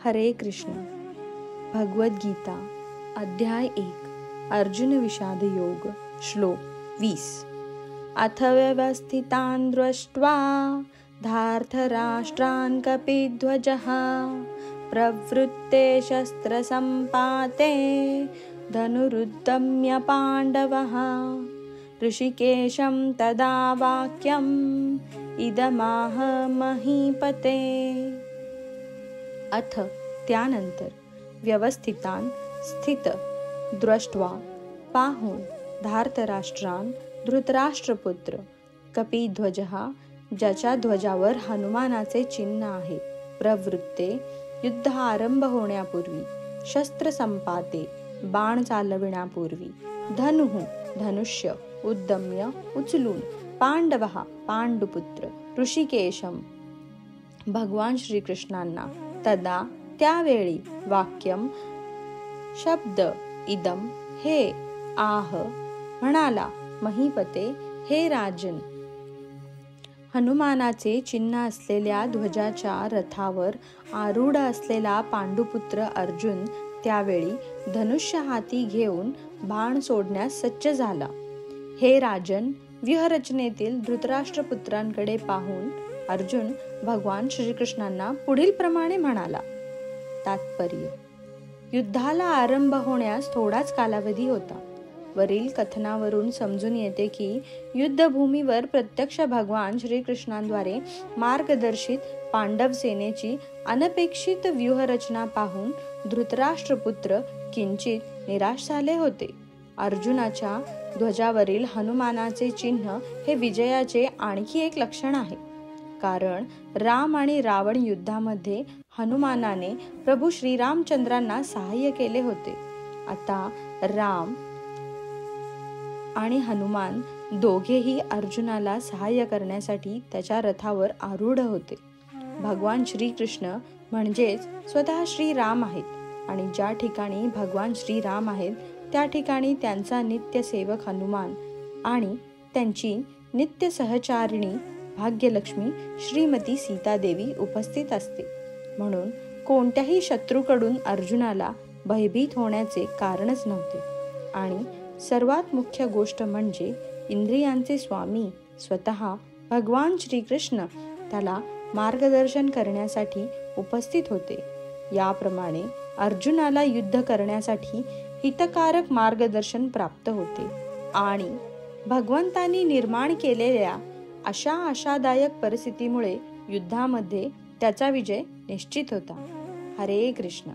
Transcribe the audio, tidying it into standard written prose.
हरे कृष्ण. भगवद्गीता अध्याय 1 अर्जुन विषाद योग श्लोक 20. अथ व्यवस्थितान् दृष्ट्वा धार्तराष्ट्रान् कपिध्वजः प्रवृत्ते शस्त्रसम्पाते धनुरुद्यम्य पाण्डवः ऋषिकेशं तदा वाक्यम् इदमाह महीपते. अथ त्यानंतर व्यवस्थितान स्थित दृष्ट्वा पाहून धार्तराष्ट्रान धृतराष्ट्रपुत्र कपिध्वज ज्याच्या ध्वजावर हनुमानाचे चिन्ह आहे प्रवृत्ते युद्ध आरंभ होण्यापूर्वी शस्त्र संपाते बाण चालविण्यापूर्वी धनुः धनुष्य उद्यम्य उचलून पांडवः पांडुपुत्र ऋषिकेशम भगवान श्रीकृष्णांना तदा त्यावेळी वाक्यम शब्द इदम हे आह म्हणाला महीपते हे राजन. हनुमानाचे चिन्ह असलेल्या ध्वजाच्या रथावर आरूढ असलेला पांडुपुत्र अर्जुन त्यावेळी धनुष्य हाती घेऊन बाण सोडण्यास सज्ज झाला. हे राजन, व्यूहरचनेतील धृतराष्ट्रपुत्रांकडे पाहून अर्जुन भगवान श्रीकृष्णांना पुढील प्रमाणे म्हणाला. तात्पर्य: युद्धाला आरंभ होण्यास थोडाच कालावधी होता. वरील कथनावरून समजून येते की युद्धभूमीवर प्रत्यक्ष भगवान श्रीकृष्णांद्वारे मार्गदर्शित पांडव सेनेची अनपेक्षित व्यूहरचना पाहून धृतराष्ट्रपुत्र किंचित निराश झाले होते. अर्जुनाच्या ध्वजावरील हनुमानाचे चिन्ह हे विजयाचे आणखी एक लक्षण आहे. कारण राम आणि रावण युद्धामध्ये हनुमानाने प्रभू श्रीरामचंद्रांना सहाय्य केले होते. आता राम आणि हनुमान दोघेही अर्जुनाला सहाय्य करण्यासाठी त्याच्या रथावर आरूढ होते. भगवान श्रीकृष्ण म्हणजेच स्वतः श्रीराम आहेत आणि ज्या ठिकाणी भगवान श्रीराम आहेत त्या ठिकाणी त्यांचा नित्य सेवक हनुमान आणि त्यांची नित्य सहचारिणी भाग्यलक्ष्मी श्रीमती सीतादेवी उपस्थित असते. म्हणून कोणत्याही शत्रूकडून अर्जुनाला भयभीत होण्याचे कारणच नव्हते. आणि सर्वात मुख्य गोष्ट म्हणजे इंद्रियांचे स्वामी स्वतः भगवान श्रीकृष्ण त्याला मार्गदर्शन करण्यासाठी उपस्थित होते. याप्रमाणे अर्जुनाला युद्ध करण्यासाठी हितकारक मार्गदर्शन प्राप्त होते आणि भगवंतांनी निर्माण केलेल्या अशा आशादायक परिस्थितीमुळे युद्धामध्ये त्याचा विजय निश्चित होता. हरे कृष्ण.